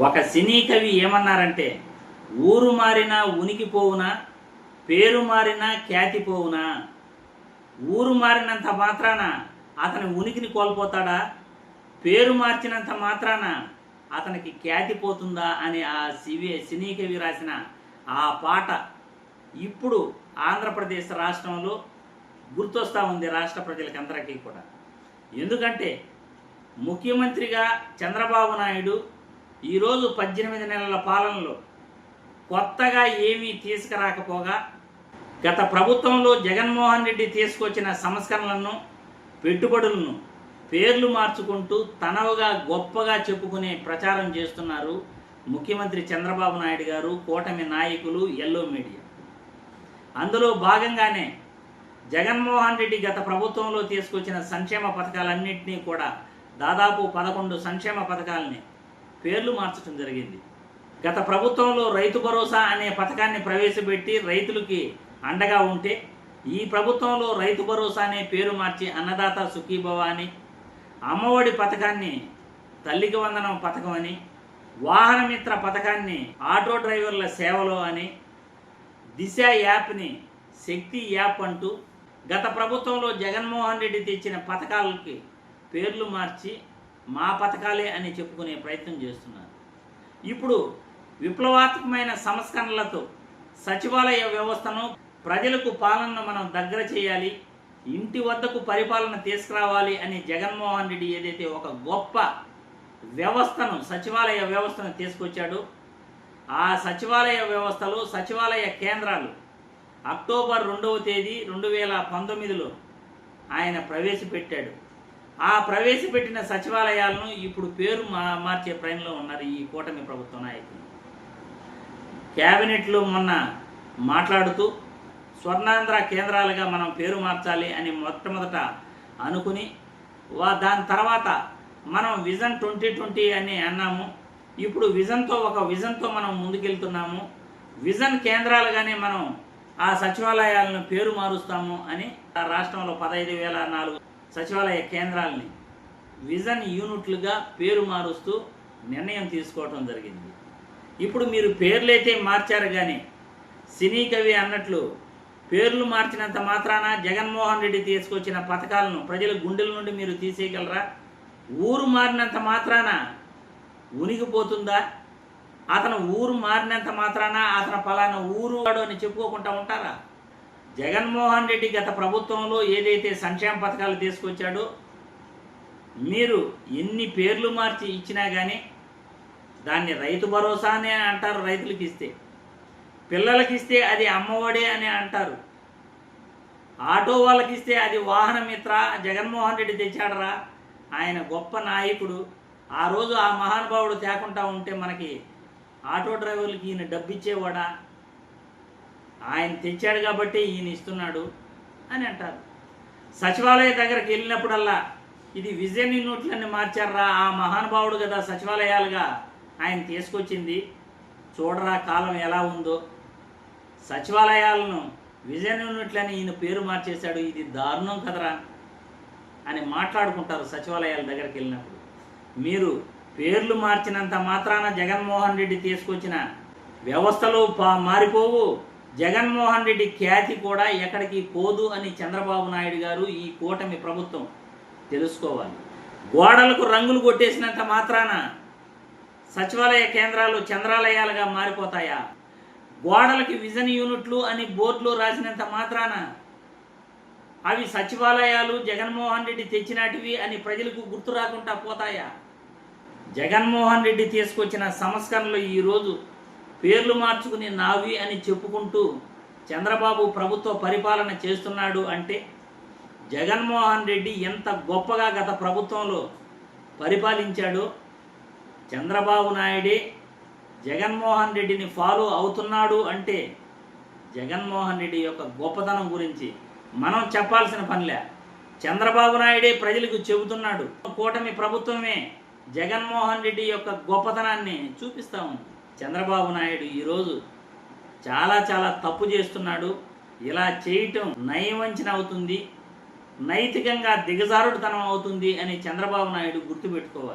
ఒక సినీ కవి ఏమన్నారంటే, ఊరు మారినా ఉనికి పోవునా, పేరు మారినా ఖ్యాతి పోవునా. ఊరు మారినంత మాత్రాన అతని ఉనికిని కోల్పోతాడా? పేరు మార్చినంత మాత్రాన అతనికి ఖ్యాతి పోతుందా అని ఆ సినీ కవి రాసిన ఆ పాట ఇప్పుడు ఆంధ్రప్రదేశ్ రాష్ట్రంలో గుర్తొస్తూ ఉంది రాష్ట్ర ప్రజలకి అందరికీ కూడా. ఎందుకంటే ముఖ్యమంత్రిగా చంద్రబాబు నాయుడు ఈరోజు 18 నెలల పాలనలో కొత్తగా ఏమీ తీసుకురాకపోగా, గత ప్రభుత్వంలో జగన్మోహన్ రెడ్డి తీసుకొచ్చిన సంస్కరణలను, పెట్టుబడులను పేర్లు మార్చుకుంటూ తనవుగా గొప్పగా చెప్పుకునే ప్రచారం చేస్తున్నారు ముఖ్యమంత్రి చంద్రబాబు నాయుడు గారు, కూటమి నాయకులు, ఎల్లో మీడియా. అందులో భాగంగానే జగన్మోహన్ రెడ్డి గత ప్రభుత్వంలో తీసుకొచ్చిన సంక్షేమ పథకాలన్నింటినీ కూడా దాదాపు 11 సంక్షేమ పథకాలని పేర్లు మార్చడం జరిగింది. గత ప్రభుత్వంలో రైతు భరోసా అనే పథకాన్ని ప్రవేశపెట్టి రైతులకి అండగా ఉంటే, ఈ ప్రభుత్వంలో రైతు భరోసా అనే పేరు మార్చి అన్నదాత సుఖీభవ అని, అమ్మఒడి పథకాన్ని తల్లికి వందనం పథకం అని, వాహనమిత్ర పథకాన్ని ఆటో డ్రైవర్ల సేవలో అని, దిశ యాప్ని శక్తి యాప్ అంటూ గత ప్రభుత్వంలో జగన్మోహన్ రెడ్డి తెచ్చిన పథకాలకి పేర్లు మార్చి మా పథకాలే అని చెప్పుకునే ప్రయత్నం చేస్తున్నారు. ఇప్పుడు విప్లవాత్మకమైన సంస్కరణలతో సచివాలయ వ్యవస్థను, ప్రజలకు పాలనను మనం దగ్గర చేయాలి, ఇంటి వద్దకు పరిపాలన తీసుకురావాలి అని జగన్మోహన్ రెడ్డి ఏదైతే ఒక గొప్ప వ్యవస్థను, సచివాలయ వ్యవస్థను తీసుకొచ్చాడో, ఆ సచివాలయ వ్యవస్థలో సచివాలయ కేంద్రాలు అక్టోబర్ 2వ తేదీ 2019లో ఆయన ప్రవేశపెట్టాడు. ఆ ప్రవేశపెట్టిన సచివాలయాలను ఇప్పుడు పేరు మార్చే ప్రయత్నంలో ఉన్నారు ఈ కూటమి ప్రభుత్వ నాయకులు. క్యాబినెట్లో మొన్న మాట్లాడుతూ స్వర్ణాంధ్ర కేంద్రాలుగా మనం పేరు మార్చాలి అని మొట్టమొదట అనుకుని, దాని తర్వాత మనం విజన్ 2020 అని అన్నాము. ఇప్పుడు ఒక విజన్తో మనం ముందుకెళ్తున్నాము. విజన్ కేంద్రాలుగానే మనం ఆ సచివాలయాలను పేరు మారుస్తాము అని రాష్ట్రంలో 15,004 సచివాలయ కేంద్రాలని విజన్ యూనిట్లుగా పేరు మారుస్తూ నిర్ణయం తీసుకోవటం జరిగింది. ఇప్పుడు మీరు పేర్లైతే మార్చారు, కానీ సినీ కవి అన్నట్లు పేర్లు మార్చినంత మాత్రాన జగన్మోహన్ రెడ్డి తీసుకొచ్చిన పథకాలను ప్రజల గుండెల నుండి మీరు తీసేయగలరా? ఊరు మారినంత మాత్రాన ఉనికిపోతుందా? అతను ఊరు మారినంత మాత్రాన అతను పలానా ఊరు వాడు అని చెప్పుకోకుండా ఉంటారా? జగన్మోహన్ రెడ్డి గత ప్రభుత్వంలో ఏదైతే సంక్షేమ పథకాలు తీసుకొచ్చాడో, మీరు ఎన్ని పేర్లు మార్చి ఇచ్చినా కానీ దాన్ని రైతు భరోసా అని అంటారు. రైతులకి ఇస్తే, పిల్లలకి ఇస్తే అది అమ్మఒడే అని అంటారు. ఆటో వాళ్ళకి ఇస్తే అది వాహనమిత్ర. జగన్మోహన్ రెడ్డి తెచ్చాడరా, ఆయన గొప్ప నాయకుడు. ఆ రోజు ఆ మహానుభావుడు తేకుండా ఉంటే మనకి ఆటో డ్రైవర్లకి ఈయన డబ్బు ఇచ్చేవాడా? ఆయన తెచ్చాడు కాబట్టి ఈయన ఇస్తున్నాడు అని అంటారు. సచివాలయ దగ్గరికి వెళ్ళినప్పుడల్లా ఇది విజన్ యూనిట్లన్నీ మార్చారా, ఆ మహానుభావుడు కదా సచివాలయాలుగా ఆయన తీసుకొచ్చింది, చూడరా కాలం ఎలా ఉందో, సచివాలయాలను విజన్ యూనిట్లని ఈయన పేరు మార్చేశాడు, ఇది దారుణం కదరా అని మాట్లాడుకుంటారు సచివాలయాల దగ్గరికి వెళ్ళినప్పుడు. మీరు పేర్లు మార్చినంత మాత్రాన జగన్మోహన్ రెడ్డి తీసుకొచ్చిన వ్యవస్థలు మారిపోవు, జగన్మోహన్ రెడ్డి ఖ్యాతి కూడా ఎక్కడికి పోదు అని చంద్రబాబు నాయుడు గారు, ఈ కూటమి ప్రభుత్వం తెలుసుకోవాలి. గోడలకు రంగులు కొట్టేసినంత మాత్రాన సచివాలయ కేంద్రాలు చంద్రాలయాలుగా మారిపోతాయా? గోడలకి విజన్ యూనిట్లు అని బోర్డులు రాసినంత మాత్రాన అవి సచివాలయాలు జగన్మోహన్ రెడ్డి తెచ్చినటివి అని ప్రజలకు గుర్తు రాకుండా పోతాయా? జగన్మోహన్ రెడ్డి తీసుకొచ్చిన సంస్కరణలు ఈరోజు పేర్లు మార్చుకుని నావి అని చెప్పుకుంటూ చంద్రబాబు ప్రభుత్వ పరిపాలన చేస్తున్నాడు అంటే, జగన్మోహన్ రెడ్డి ఎంత గొప్పగా గత ప్రభుత్వంలో పరిపాలించాడో, చంద్రబాబు నాయుడే జగన్మోహన్ రెడ్డిని ఫాలో అవుతున్నాడు అంటే, జగన్మోహన్ రెడ్డి యొక్క గొప్పతనం గురించి మనం చెప్పాల్సిన పనిలే. చంద్రబాబు నాయుడే ప్రజలకు చెబుతున్నాడు. కూటమి ప్రభుత్వమే జగన్మోహన్ రెడ్డి యొక్క గొప్పతనాన్ని చూపిస్తూ ఉంది. చంద్రబాబు నాయుడు ఈరోజు చాలా తప్పు చేస్తున్నాడు. ఇలా చేయటం నయవంచన అవుతుంది, నైతికంగా దిగజారుడుతనం అవుతుంది అని చంద్రబాబు నాయుడు గుర్తుపెట్టుకోవాలి.